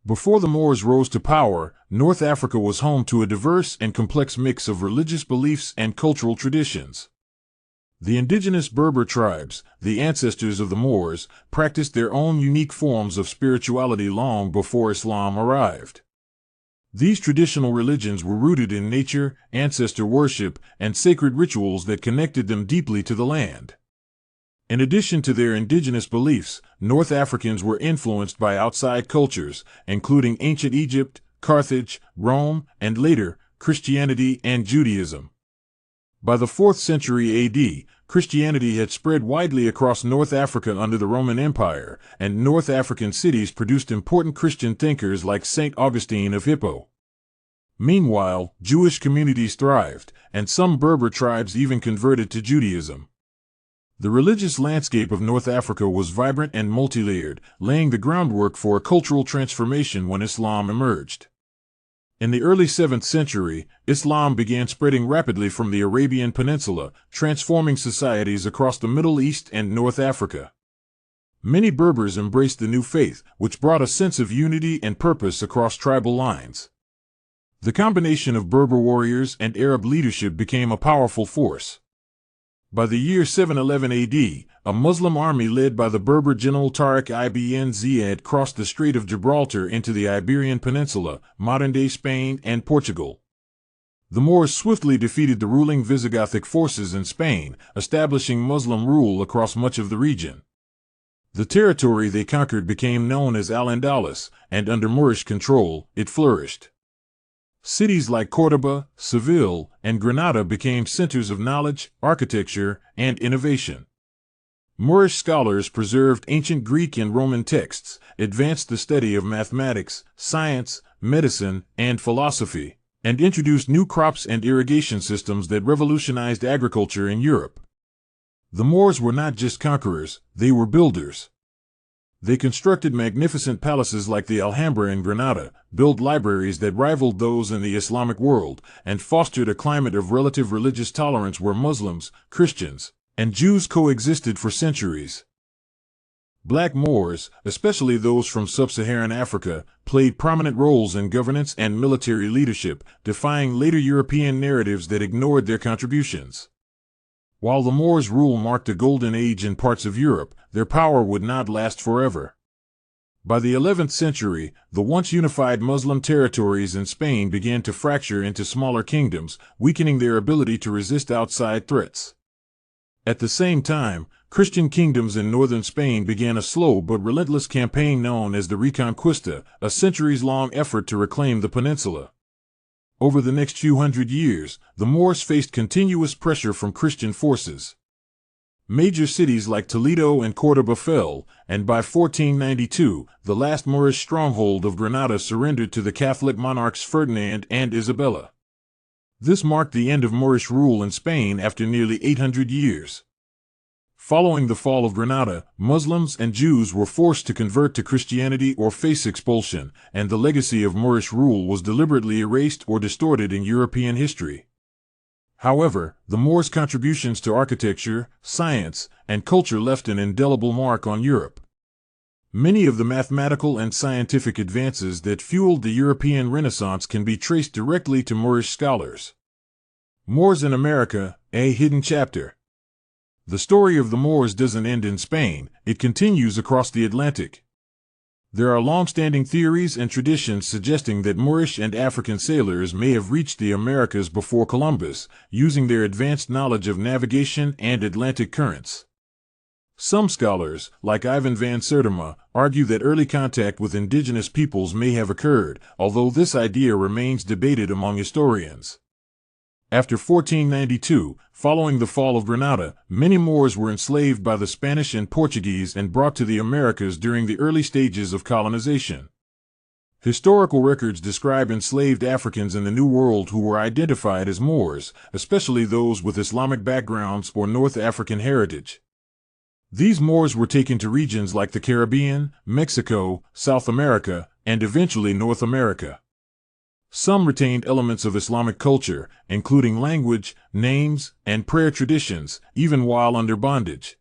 Before the Moors rose to power, North Africa was home to a diverse and complex mix of religious beliefs and cultural traditions. The indigenous Berber tribes, the ancestors of the Moors, practiced their own unique forms of spirituality long before Islam arrived. These traditional religions were rooted in nature, ancestor worship, and sacred rituals that connected them deeply to the land. In addition to their indigenous beliefs, North Africans were influenced by outside cultures, including ancient Egypt, Carthage, Rome, and later, Christianity and Judaism. By the 4th century AD, Christianity had spread widely across North Africa under the Roman Empire, and North African cities produced important Christian thinkers like St. Augustine of Hippo. Meanwhile, Jewish communities thrived, and some Berber tribes even converted to Judaism. The religious landscape of North Africa was vibrant and multilayered, laying the groundwork for a cultural transformation when Islam emerged. In the early 7th century, Islam began spreading rapidly from the Arabian Peninsula, transforming societies across the Middle East and North Africa. Many Berbers embraced the new faith, which brought a sense of unity and purpose across tribal lines. The combination of Berber warriors and Arab leadership became a powerful force. By the year 711 AD, a Muslim army led by the Berber general Tariq ibn Ziyad crossed the Strait of Gibraltar into the Iberian Peninsula, modern-day Spain and Portugal. The Moors swiftly defeated the ruling Visigothic forces in Spain, establishing Muslim rule across much of the region. The territory they conquered became known as Al-Andalus, and under Moorish control, it flourished. Cities like Córdoba, Seville, and Granada became centers of knowledge, architecture, and innovation. Moorish scholars preserved ancient Greek and Roman texts, advanced the study of mathematics, science, medicine, and philosophy, and introduced new crops and irrigation systems that revolutionized agriculture in Europe. The Moors were not just conquerors, they were builders. They constructed magnificent palaces like the Alhambra in Granada, built libraries that rivaled those in the Islamic world, and fostered a climate of relative religious tolerance where Muslims, Christians, and Jews coexisted for centuries. Black Moors, especially those from sub-Saharan Africa, played prominent roles in governance and military leadership, defying later European narratives that ignored their contributions. While the Moors' rule marked a golden age in parts of Europe, their power would not last forever. By the 11th century, the once unified Muslim territories in Spain began to fracture into smaller kingdoms, weakening their ability to resist outside threats. At the same time, Christian kingdoms in northern Spain began a slow but relentless campaign known as the Reconquista, a centuries-long effort to reclaim the peninsula. Over the next few hundred years, the Moors faced continuous pressure from Christian forces. Major cities like Toledo and Córdoba fell, and by 1492, the last Moorish stronghold of Granada surrendered to the Catholic monarchs Ferdinand and Isabella. This marked the end of Moorish rule in Spain after nearly 800 years. Following the fall of Granada, Muslims and Jews were forced to convert to Christianity or face expulsion, and the legacy of Moorish rule was deliberately erased or distorted in European history. However, the Moors' contributions to architecture, science, and culture left an indelible mark on Europe. Many of the mathematical and scientific advances that fueled the European Renaissance can be traced directly to Moorish scholars. Moors in America, a hidden chapter. The story of the Moors doesn't end in Spain, it continues across the Atlantic. There are long-standing theories and traditions suggesting that Moorish and African sailors may have reached the Americas before Columbus, using their advanced knowledge of navigation and Atlantic currents. Some scholars, like Ivan van Sertima, argue that early contact with indigenous peoples may have occurred, although this idea remains debated among historians. After 1492, following the fall of Granada, many Moors were enslaved by the Spanish and Portuguese and brought to the Americas during the early stages of colonization. Historical records describe enslaved Africans in the New World who were identified as Moors, especially those with Islamic backgrounds or North African heritage. These Moors were taken to regions like the Caribbean, Mexico, South America, and eventually North America. Some retained elements of Islamic culture, including language, names, and prayer traditions, even while under bondage.